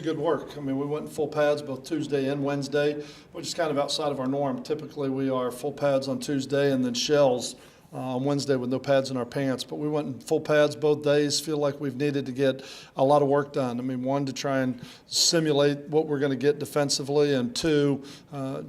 good work. I mean, we went in full pads both Tuesday and Wednesday, which is kind of outside of our norm. Typically, we are full pads on Tuesday and then shells on Wednesday with no pads in our pants. But we went in full pads both days. Feel like we've needed to get a lot of work done. I mean, one, to try and simulate what we're going to get defensively, and two,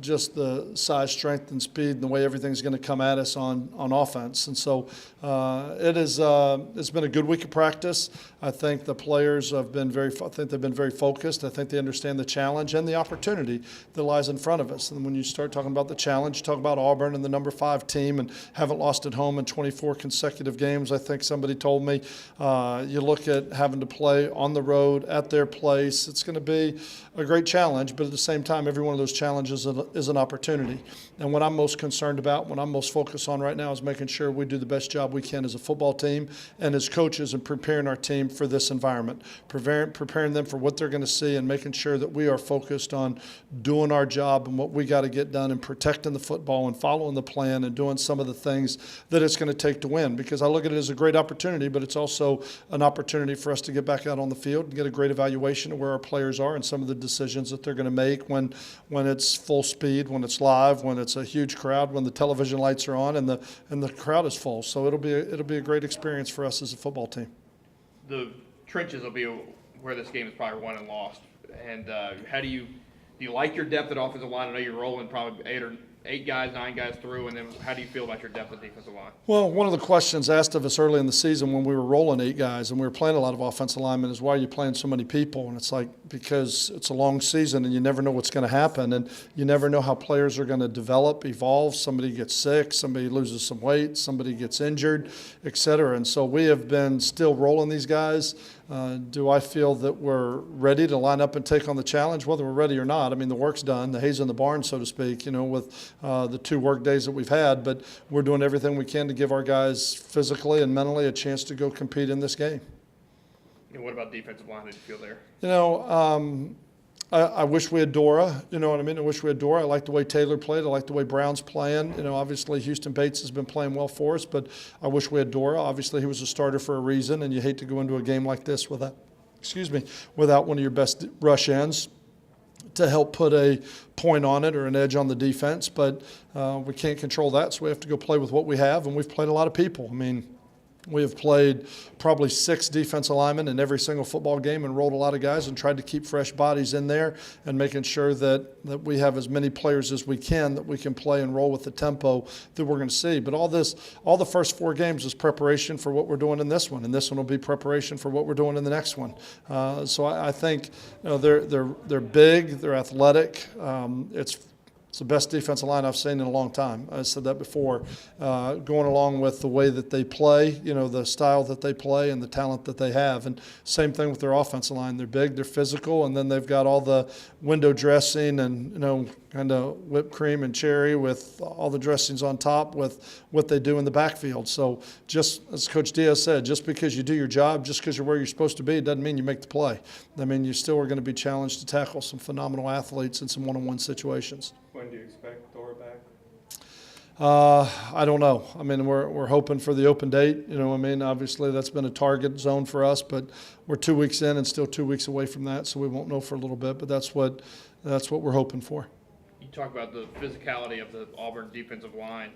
just the size, strength, and speed and the way everything's going to come at us on offense. And so it's been a good week of practice. I think the players have been they've been very focused. I think they understand the challenge and the opportunity that lies in front of us. And when you start talking about the challenge, you talk about Auburn and the number 5 team and haven't lost at home in 24 consecutive games. I think somebody told me you look at having to play on the road at their place. It's going to be a great challenge, but at the same time, every one of those challenges is an opportunity. And what I'm most concerned about, what I'm most focused on right now, is making sure we do the best job we can as a football team and as coaches in preparing our team for this environment, preparing them for what they're going to see, and making sure that we are focused on doing our job and what we got to get done and protecting the football and following the plan and doing some of the things that it's going to take to win. Because I look at it as a great opportunity, but it's also an opportunity for us to get back out on the field and get a great evaluation of where our players are and some of the decisions that they're going to make when it's full speed, when it's live, when it's a huge crowd, when the television lights are on and the crowd is full. So it'll be a great experience for us as a football team. The trenches will be where this game is probably won and lost. And how do you like your depth at offensive line? I know you're rolling probably 9 guys through, and then how do you feel about your depth at defensive line? Well, one of the questions asked of us early in the season when we were rolling 8 guys and we were playing a lot of offensive linemen is, why are you playing so many people? And it's like, because it's a long season and you never know what's going to happen, and you never know how players are going to develop, evolve. Somebody gets sick, somebody loses some weight, somebody gets injured, et cetera. And so we have been still rolling these guys. Do I feel that we're ready to line up and take on the challenge? Whether we're ready or not, I mean, the work's done, the hay's in the barn, so to speak, with the 2 work days that we've had, but we're doing everything we can to give our guys physically and mentally a chance to go compete in this game. And what about defensive line? How did you feel there? I wish we had Dora. You know what I mean? I wish we had Dora. I like the way Taylor played. I like the way Brown's playing. Obviously Houston Bates has been playing well for us, but I wish we had Dora. Obviously he was a starter for a reason, and you hate to go into a game like this without one of your best rush ends to help put a point on it or an edge on the defense. But we can't control that, so we have to go play with what we have, and we've played a lot of people. I mean, we have played probably 6 defensive linemen in every single football game and rolled a lot of guys and tried to keep fresh bodies in there and making sure that we have as many players as we can that we can play and roll with the tempo that we're going to see. But all the first 4 games is preparation for what we're doing in this one, and this one will be preparation for what we're doing in the next one. So I think they're big, they're athletic. It's the best defensive line I've seen in a long time. I said that before. Going along with the way that they play, the style that they play and the talent that they have. And same thing with their offensive line. They're big, they're physical, and then they've got all the window dressing and, kind of whipped cream and cherry with all the dressings on top with what they do in the backfield. So just as Coach Diaz said, just because you do your job, just because you're where you're supposed to be, it doesn't mean you make the play. I mean, you still are going to be challenged to tackle some phenomenal athletes in some one-on-one situations. When do you expect Dora back? I don't know. I mean, we're hoping for the open date. Obviously that's been a target zone for us, but we're 2 weeks in and still 2 weeks away from that, so we won't know for a little bit. But that's what we're hoping for. You talk about the physicality of the Auburn defensive line.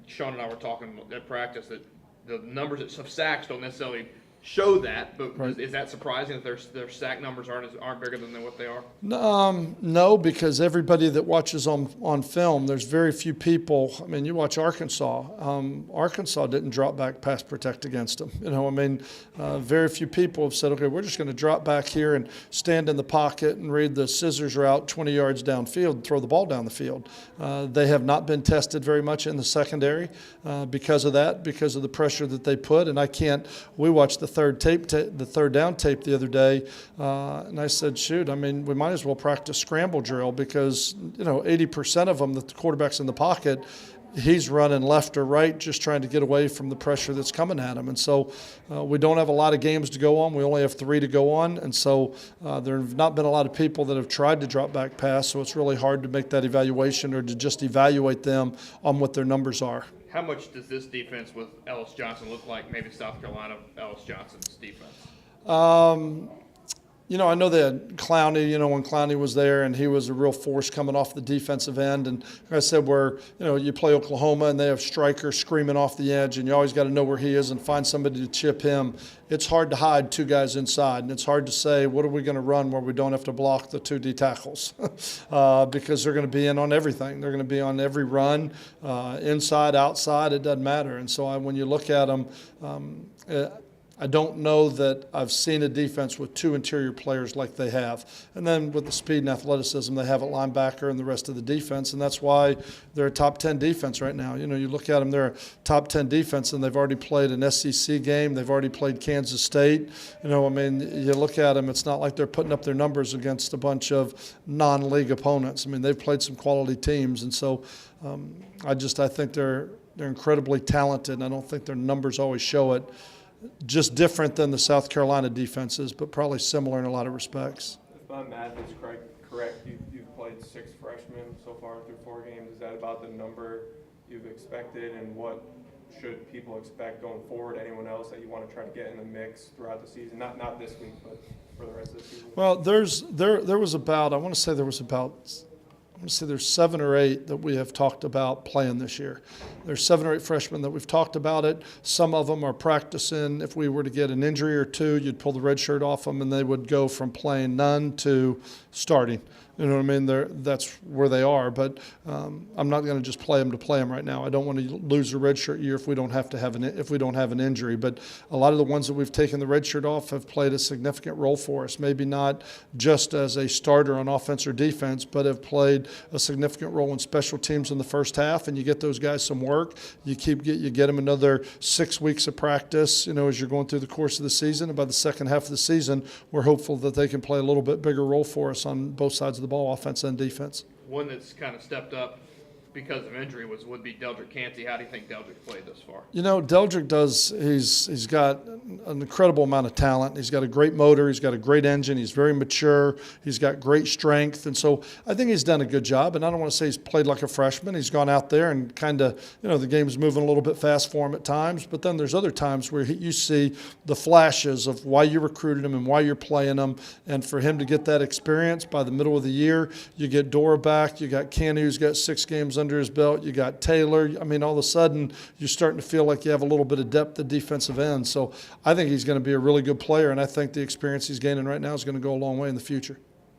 Sean and I were talking at practice that the numbers of sacks don't necessarily show that, but right. Is that surprising that their sack numbers aren't bigger than what they are? No, because everybody that watches on film, there's very few people. I mean, you watch Arkansas. Arkansas didn't drop back pass protect against them. Very few people have said, okay, we're just going to drop back here and stand in the pocket and read the scissors route 20 yards downfield and throw the ball down the field. They have not been tested very much in the secondary because of that, because of the pressure that they put. And we watched the third down tape the other day, and I said, shoot, I mean, we might as well practice scramble drill because 80% of them, the quarterback's in the pocket, he's running left or right just trying to get away from the pressure that's coming at him. And so we don't have a lot of games to go on. We only have 3 to go on, and so there have not been a lot of people that have tried to drop back pass, so it's really hard to make that evaluation or to just evaluate them on what their numbers are. How much does this defense with Ellis Johnson look like maybe South Carolina Ellis Johnson's defense? I know they had Clowney, when Clowney was there, and he was a real force coming off the defensive end. And like I said, you play Oklahoma and they have Stryker screaming off the edge, and you always got to know where he is and find somebody to chip him. It's hard to hide two guys inside, and it's hard to say, what are we going to run where we don't have to block the two D tackles? Because they're going to be in on everything. They're going to be on every run, inside, outside, it doesn't matter. And so when you look at them, I don't know that I've seen a defense with two interior players like they have. And then with the speed and athleticism they have at linebacker and the rest of the defense, and that's why they're a top 10 defense right now. You look at them, they're a top 10 defense, and they've already played an SEC game. They've already played Kansas State. You look at them, it's not like they're putting up their numbers against a bunch of non-league opponents. They've played some quality teams, and so I think they're incredibly talented, and I don't think their numbers always show it. Just different than the South Carolina defenses, but probably similar in a lot of respects. If my math is correct, you've played 6 freshmen so far through 4 games. Is that about the number you've expected, and what should people expect going forward? Anyone else that you want to try to get in the mix throughout the season? Not this week, but for the rest of the season? Well, there's 7 or 8 that we have talked about playing this year. There's 7 or 8 freshmen that we've talked about it. Some of them are practicing. If we were to get an injury or two, you'd pull the red shirt off them, and they would go from playing none to starting. You know what I mean? That's where they are. But I'm not going to just play them to play them right now. I don't want to lose a redshirt year if we don't have an injury. But a lot of the ones that we've taken the redshirt off have played a significant role for us. Maybe not just as a starter on offense or defense, but have played a significant role in special teams in the first half. And you get those guys some work. You get them another 6 weeks of practice. As you're going through the course of the season. And by the second half of the season, we're hopeful that they can play a little bit bigger role for us on both sides of the ball, offense and defense. One that's kind of stepped up because of injury would be Deldrick Canty. How do you think Deldrick played thus far? Deldrick he's got an incredible amount of talent. He's got a great motor. He's got a great engine. He's very mature. He's got great strength. And so I think he's done a good job. And I don't want to say he's played like a freshman. He's gone out there and kind of, the game's moving a little bit fast for him at times. But then there's other times where you see the flashes of why you recruited him and why you're playing him. And for him to get that experience by the middle of the year, you get Dora back. You got Canty, who's got 6 games under his belt. You got Taylor. All of a sudden, you're starting to feel like you have a little bit of depth at defensive end. So I think he's going to be a really good player, and I think the experience he's gaining right now is going to go a long way in the future.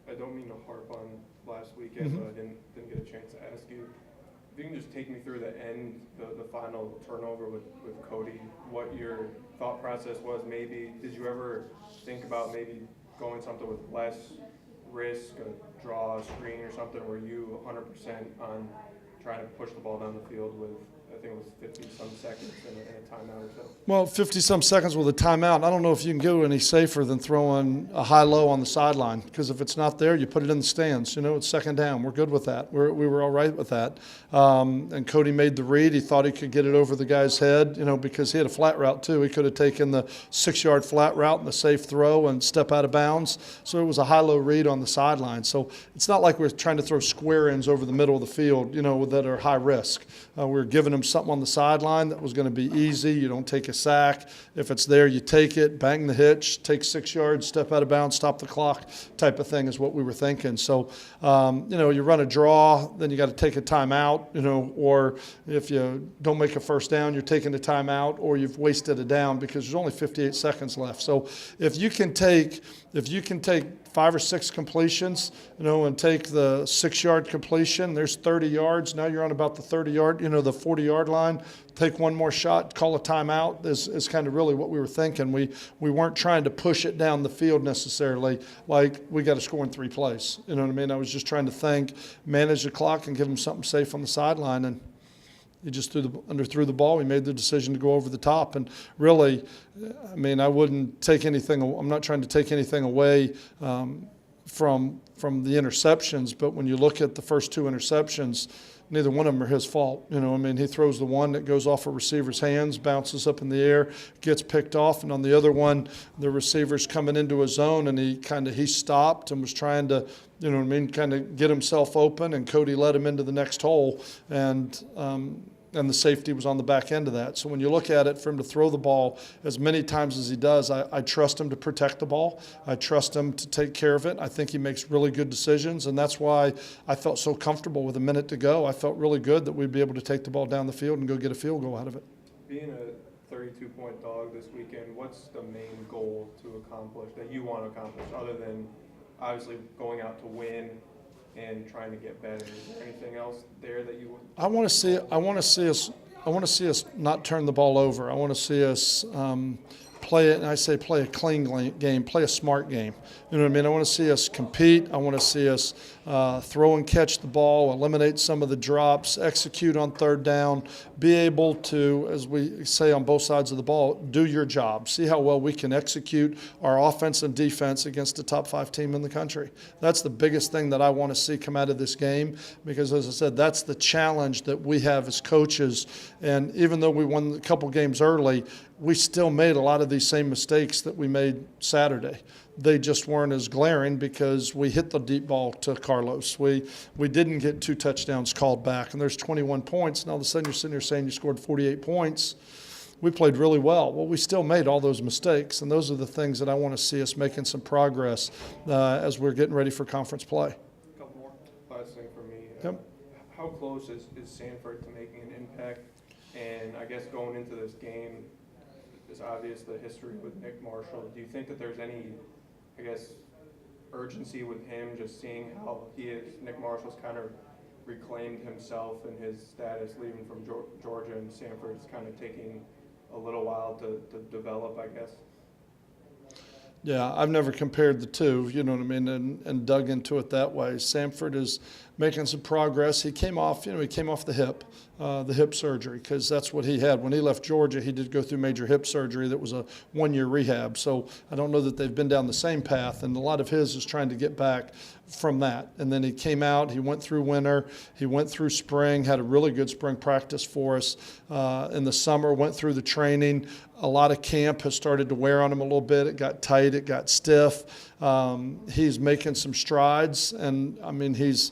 I don't mean to harp on last weekend, but I didn't get a chance to ask you. If you can just take me through the final turnover with Cody, what your thought process was. Maybe did you ever think about maybe going something with less risk, a draw, a screen or something? Were you 100% on trying to push the ball down the field with, I think it was 50-some seconds and a timeout or so? Well, 50-some seconds with a timeout. I don't know if you can go any safer than throwing a high-low on the sideline, because if it's not there, you put it in the stands. It's second down. We're good with that. We were all right with that. And Cody made the read. He thought he could get it over the guy's head, because he had a flat route too. He could have taken the 6-yard flat route and the safe throw and step out of bounds. So it was a high-low read on the sideline. So it's not like we're trying to throw square ends over the middle of the field, that are high risk. We're giving him something on the sideline that was going to be easy. You don't take a sack. If it's there, you take it, bang the hitch, take 6 yards, step out of bounds, stop the clock type of thing is what we were thinking. So, you run a draw, then you got to take a timeout, or if you don't make a first down, you're taking a timeout, or you've wasted a down because there's only 58 seconds left. So if you can take 5 or 6 completions, and take the 6-yard completion, there's 30 yards. Now you're on about the 30-yard, the 40-yard line. Take one more shot, call a timeout is kind of really what we were thinking. We weren't trying to push it down the field necessarily, like we got to score in 3 plays. You know what I mean? I was just trying to manage the clock and give them something safe on the sideline, and he just threw the ball. We made the decision to go over the top. And really, I wouldn't take anything. I'm not trying to take anything away from the interceptions. But when you look at the first 2 interceptions, neither one of them are his fault. He throws the one that goes off a receiver's hands, bounces up in the air, gets picked off. And on the other one, the receiver's coming into his zone, and he stopped and was trying to, kind of get himself open, and Cody led him into the next hole. And and the safety was on the back end of that. So when you look at it, for him to throw the ball as many times as he does, I trust him to protect the ball. I trust him to take care of it. I think he makes really good decisions, and that's why I felt so comfortable with a minute to go. I felt really good that we'd be able to take the ball down the field and go get a field goal out of it. Being a 32-point dog this weekend, what's the main goal to accomplish, that you want to accomplish, other than obviously going out to win and trying to get better? Is there anything else there that you would? I want to see us not turn the ball over. I want to see us play it, and I say play a clean game, play a smart game. You know what I mean? I want to see us compete. I want to see us throw and catch the ball, eliminate some of the drops, execute on third down, be able to, as we say on both sides of the ball, do your job. See how well we can execute our offense and defense against a top 5 team in the country. That's the biggest thing that I want to see come out of this game, because, as I said, that's the challenge that we have as coaches. And even though we won a couple games early, we still made a lot of these same mistakes that we made Saturday. They just weren't as glaring because we hit the deep ball to Carlos. We didn't get 2 touchdowns called back, and there's 21 points. And all of a sudden you're sitting here saying you scored 48 points. We played really well. Well, we still made all those mistakes, and those are the things that I want to see us making some progress as we're getting ready for conference play. A couple more. Last thing for me. Yep. How close is Sanford to making an impact? And I guess going into this game, it's obvious the history with Nick Marshall. Do you think that there's any, I guess, urgency with him, just seeing how Nick Marshall's kind of reclaimed himself and his status leaving from Georgia, and Sanford's kind of taking a little while to develop, I guess? Yeah, I've never compared the two, you know what I mean, and dug into it that way. Sanford is making some progress. He came off the hip surgery, because that's what he had. When he left Georgia, he did go through major hip surgery that was a 1-year rehab. So I don't know that they've been down the same path, and a lot of his is trying to get back from that. And then he came out, he went through winter, he went through spring, had a really good spring practice for us in the summer, went through the training. A lot of camp has started to wear on him a little bit. It got tight, it got stiff. He's making some strides, and I mean he's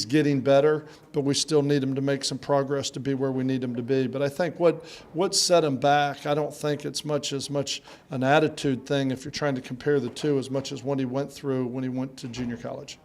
getting better, but we still need him to make some progress to be where we need him to be. But I think what set him back, I don't think it's as much an attitude thing if you're trying to compare the two, as much as what he went through when he went to junior college.